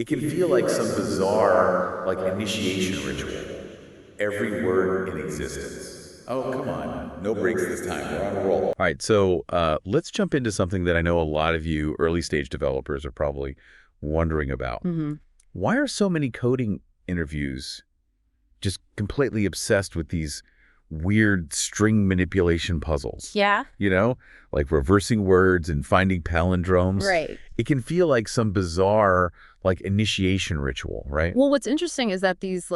It can feel like some bizarre, like initiation ritual. Every word in existence. Oh, come on. No breaks this time. We're on a roll. All right, so let's jump into something that I know a lot of you early stage developers are probably wondering about. Hmm. Why are so many coding interviews just completely obsessed with these weird string manipulation puzzles? Yeah, You know, like reversing words and finding palindromes. right. It can feel like some bizarre, like initiation ritual, right? Well, what's interesting is that these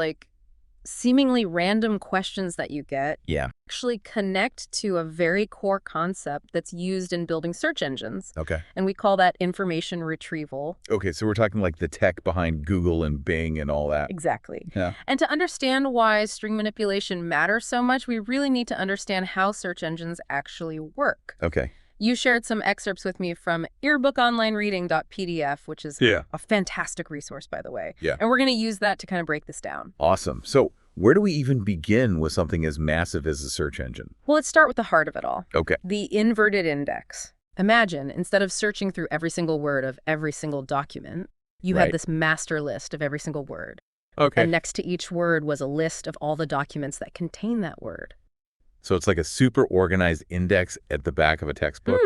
seemingly random questions that you get Yeah. actually connect to a very core concept that's used in building search engines. Okay. And we call that information retrieval. Okay, so we're talking like the tech behind Google and Bing and all that. Exactly. Yeah. And to understand why string manipulation matters so much, we really need to understand how search engines actually work. Okay. You shared some excerpts with me from earbookonlinereading.pdf, which is Yeah. a fantastic resource, by the way. Yeah. And we're going to use that to kind of break this down. Awesome. So where do we even begin with something as massive as a search engine? Well, let's start with the heart of it all. Okay. The inverted index. Imagine, instead of searching through every single word of every single document, you Right. had this master list of every single word. Okay. And next to each word was a list of all the documents that contain that word. So it's like a super organized index at the back of a textbook,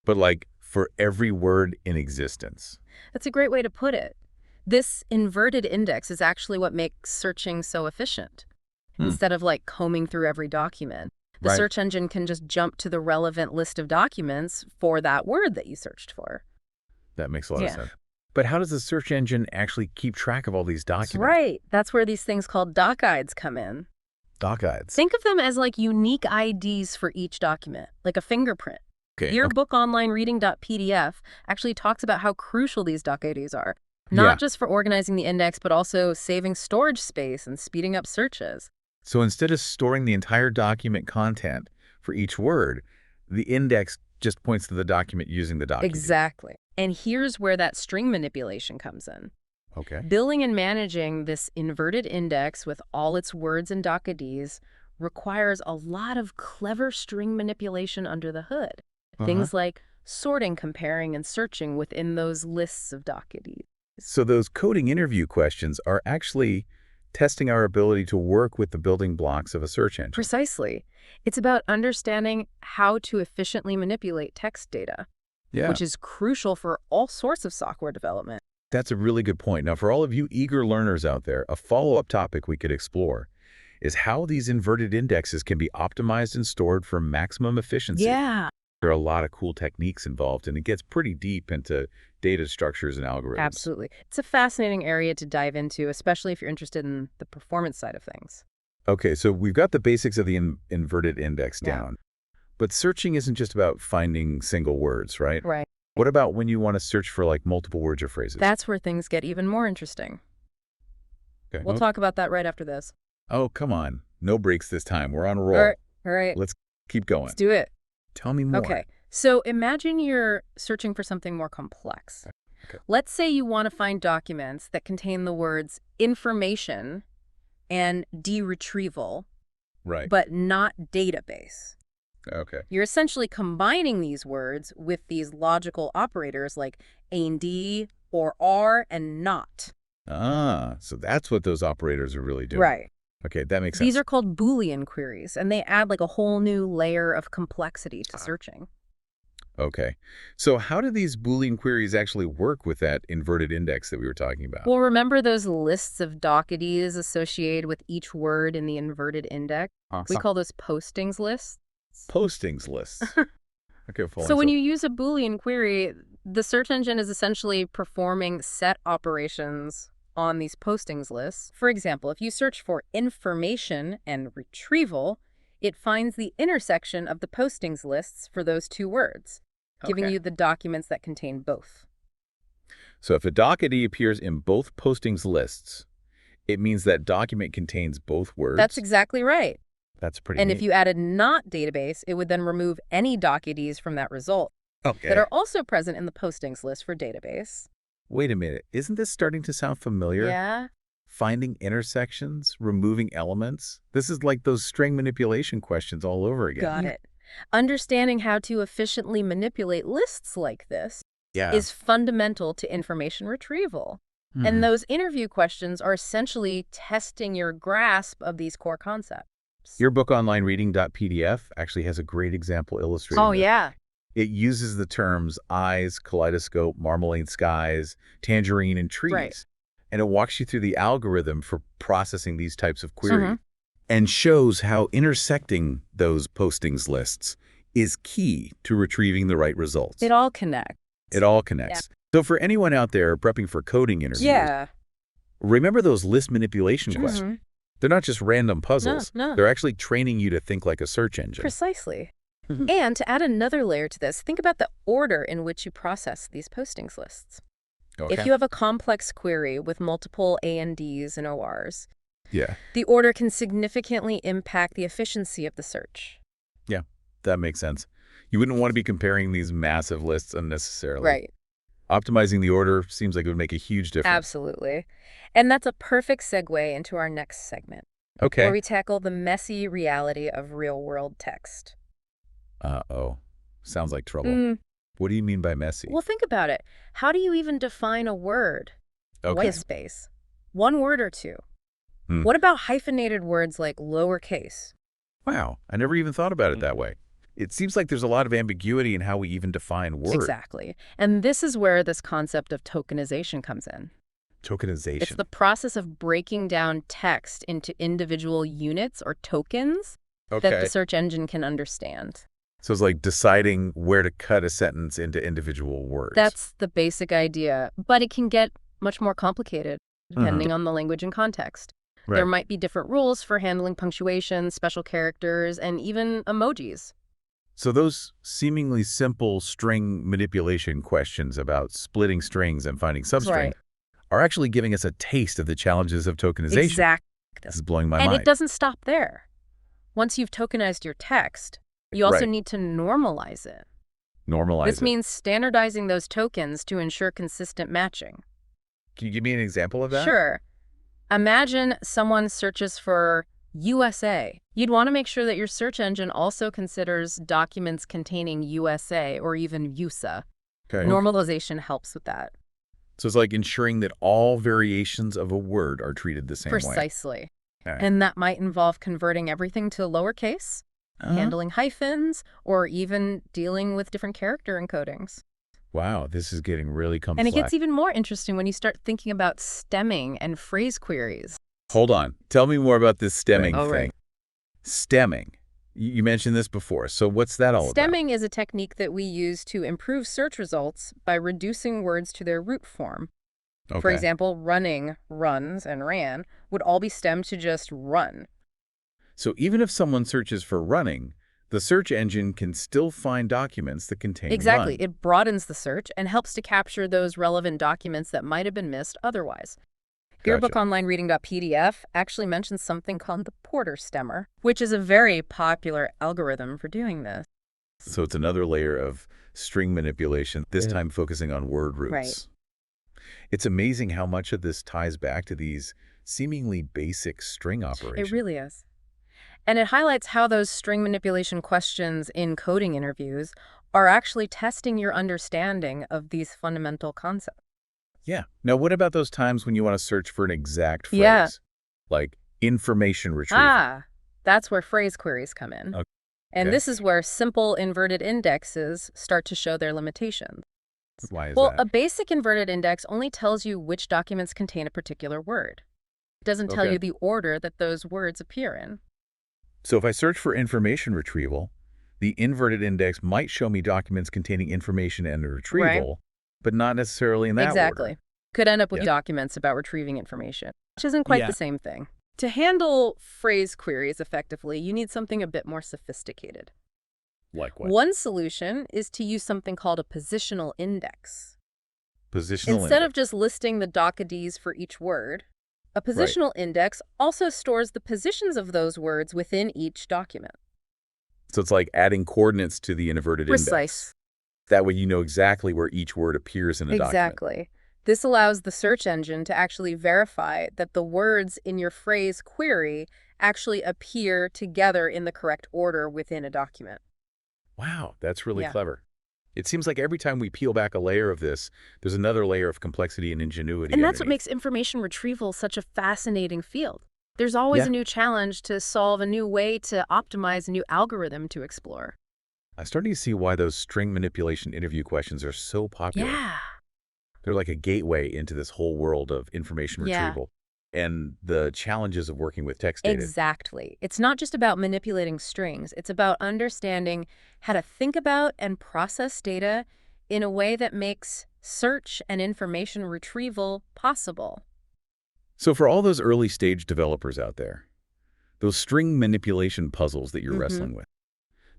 but like for every word in existence. That's a great way to put it. This inverted index is actually what makes searching so efficient. Instead of combing through every document, the Right. search engine can just jump to the relevant list of documents for that word that you searched for. That makes a lot of Yeah. sense. But how does the search engine actually keep track of all these That's documents? right. That's where these things called docIDs come in. DocIDs. Think of them as unique IDs for each document, like a fingerprint. Okay. Your bookonlinereading.pdf actually talks about how crucial these docIDs are, not just for organizing the index, but also saving storage space and speeding up searches. So instead of storing the entire document content for each word, the index just points to the document using the document. Exactly. And here's where that string manipulation comes in. Okay. Building and managing this inverted index with all its words and docIDs requires a lot of clever string manipulation under the hood. Things like sorting, comparing, and searching within those lists of docIDs. So those coding interview questions are actually testing our ability to work with the building blocks of a search engine. Precisely. It's about understanding how to efficiently manipulate text data, Yeah. which is crucial for all sorts of software development. That's a really good point. Now, for all of you eager learners out there, a follow-up topic we could explore is how these inverted indexes can be optimized and stored for maximum efficiency. Yeah, There are a lot of cool techniques involved, and it gets pretty deep into data structures and algorithms. absolutely. It's a fascinating area to dive into, especially if you're interested in the performance side of things. Okay, so we've got the basics of the inverted index Yeah. down. But searching isn't just about finding single words, right? Right. What about when you want to search for multiple words or phrases? That's where things get even more interesting. Okay. We'll talk about that right after this. Oh, come on. No breaks this time. We're on a roll. All right. Let's keep going. Let's do it. Tell me more. Okay. So imagine you're searching for something more complex. Okay. Let's say you want to find documents that contain the words information and de-retrieval, Right. but not database. Okay. You're essentially combining these words with these logical operators like and or are and not. Ah, so that's what those operators are really doing. Right. Okay, that makes sense. These are called Boolean queries, and they add a whole new layer of complexity to searching. Okay. So how do these Boolean queries actually work with that inverted index that we were talking about? Well, remember those lists of docIDs associated with each word in the inverted index? We call those postings lists. Postings lists. Okay, So when you use a Boolean query, the search engine is essentially performing set operations on these postings lists. For example, if you search for information and retrieval, it finds the intersection of the postings lists for those two words, giving you the documents that contain both. So if a docID appears in both postings lists, it means that document contains both words? That's exactly right. That's pretty And neat. if you added not database, it would then remove any docIDs from that result that are also present in the postings list for database. Wait a minute. Isn't this starting to sound familiar? Yeah. Finding intersections, removing elements. This is like those string manipulation questions all over again. Got it. Understanding how to efficiently manipulate lists like this Yeah. is fundamental to information retrieval. And those interview questions are essentially testing your grasp of these core concepts. Your book online reading.pdf actually has a great example illustrating Oh, this. yeah. It uses the terms eyes, kaleidoscope, marmalade skies, tangerine, and trees. Right. And it walks you through the algorithm for processing these types of queries and shows how intersecting those postings lists is key to retrieving the right results. It all connects. It all connects. So for anyone out there prepping for coding interviews, remember those list manipulation questions. They're not just random puzzles. No. They're actually training you to think like a search engine. Precisely. And to add another layer to this, think about the order in which you process these postings lists. Okay. If you have a complex query with multiple ANDs and ORs, Yeah, the order can significantly impact the efficiency of the search. that makes sense. You wouldn't want to be comparing these massive lists unnecessarily. Right. Optimizing the order seems like it would make a huge difference. Absolutely. And that's a perfect segue into our next segment, Okay. where we tackle the messy reality of real-world text. Uh-oh. Sounds like trouble. What do you mean by messy? Well, think about it. How do you even define a word? Okay. White space. One word or two. What about hyphenated words like lowercase? Wow, I never even thought about it that way. It seems like there's a lot of ambiguity in how we even define words. Exactly. And this is where this concept of tokenization comes in. Tokenization. It's the process of breaking down text into individual units or tokens that the search engine can understand. So it's like deciding where to cut a sentence into individual words. That's the basic idea, but it can get much more complicated depending on the language and context. Right. There might be different rules for handling punctuation, special characters, and even emojis. So those seemingly simple string manipulation questions about splitting strings and finding substring are actually giving us a taste of the challenges of tokenization. Exactly. This is blowing my And mind. it doesn't stop there. Once you've tokenized your text, you also need to normalize it. This means standardizing those tokens to ensure consistent matching. Can you give me an example of that? Sure. Imagine someone searches for USA. You'd want to make sure that your search engine also considers documents containing USA or even USA. Okay. Normalization helps with that. So it's like ensuring that all variations of a word are treated the same way. Precisely. Okay. And that might involve converting everything to lowercase, handling hyphens, or even dealing with different character encodings. Wow, this is getting really complex. And it gets even more interesting when you start thinking about stemming and phrase queries. Hold on. Tell me more about this stemming thing. Right. Stemming. You mentioned this before. So what's that all about? Stemming is a technique that we use to improve search results by reducing words to their root form. Okay. For example, running, runs, and ran would all be stemmed to just run. So even if someone searches for running, the search engine can still find documents that contain Exactly. run. It broadens the search and helps to capture those relevant documents that might have been missed otherwise. Your book online reading.pdf actually mentions something called the Porter stemmer, which is a very popular algorithm for doing this. So it's another layer of string manipulation, this time focusing on word roots. Right. It's amazing how much of this ties back to these seemingly basic string operations. It really is. And it highlights how those string manipulation questions in coding interviews are actually testing your understanding of these fundamental concepts. Yeah. Now, what about those times when you want to search for an exact phrase? Yeah. Like information retrieval. That's where phrase queries come in. Okay. And this is where simple inverted indexes start to show their limitations. Why is Well, that? a basic inverted index only tells you which documents contain a particular word. It doesn't tell you the order that those words appear in. So if I search for information retrieval, the inverted index might show me documents containing information and retrieval, but not necessarily in that Exactly. order. Could end up with documents about retrieving information, which isn't quite the same thing. To handle phrase queries effectively, you need something a bit more sophisticated. Like what? One solution is to use something called a positional index. Positional Instead index. of just listing the docIDs for each word, a positional index also stores the positions of those words within each document. So it's like adding coordinates to the inverted index. Precise. That way you know exactly where each word appears in a document. Exactly. This allows the search engine to actually verify that the words in your phrase query actually appear together in the correct order within a document. Wow, that's really clever. It seems like every time we peel back a layer of this, there's another layer of complexity and ingenuity And that's what underneath. makes information retrieval such a fascinating field. There's always Yeah, a new challenge to solve, a new way to optimize, a new algorithm to explore. I'm starting to see why those string manipulation interview questions are so popular. Yeah. They're like a gateway into this whole world of information Yeah. retrieval and the challenges of working with text data. Exactly. It's not just about manipulating strings. It's about understanding how to think about and process data in a way that makes search and information retrieval possible. So for all those early stage developers out there, those string manipulation puzzles that you're Mm-hmm. wrestling with,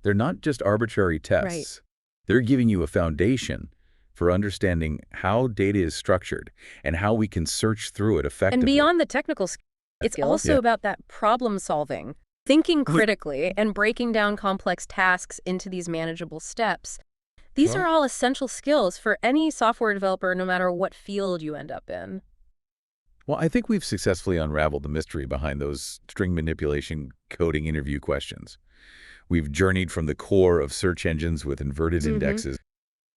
they're not just arbitrary Right. tests. They're giving you a foundation for understanding how data is structured and how we can search through it And effectively. beyond the technical skills, it's also Yeah. about that problem solving, thinking Wait, critically, and breaking down complex tasks into these manageable steps. These huh? are all essential skills for any software developer, no matter what field you end up in. Well, I think we've successfully unraveled the mystery behind those string manipulation coding interview questions. We've journeyed from the core of search engines with inverted Mm-hmm. indexes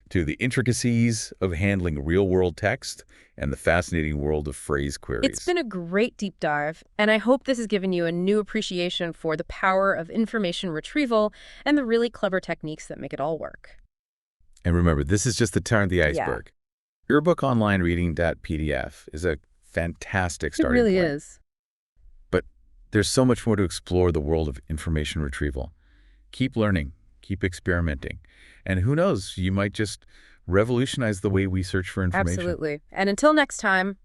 to the intricacies of handling real-world text and the fascinating world of phrase It's queries. been a great deep dive, and I hope this has given you a new appreciation for the power of information retrieval and the really clever techniques that make it all work. And remember, this is just the tip of the Yeah, iceberg. Your book online reading.pdf is a fantastic it starting really point. is. But there's so much more to explore the world of information retrieval. Keep learning, keep experimenting. And who knows, you might just revolutionize the way we search for information. Absolutely. And until next time,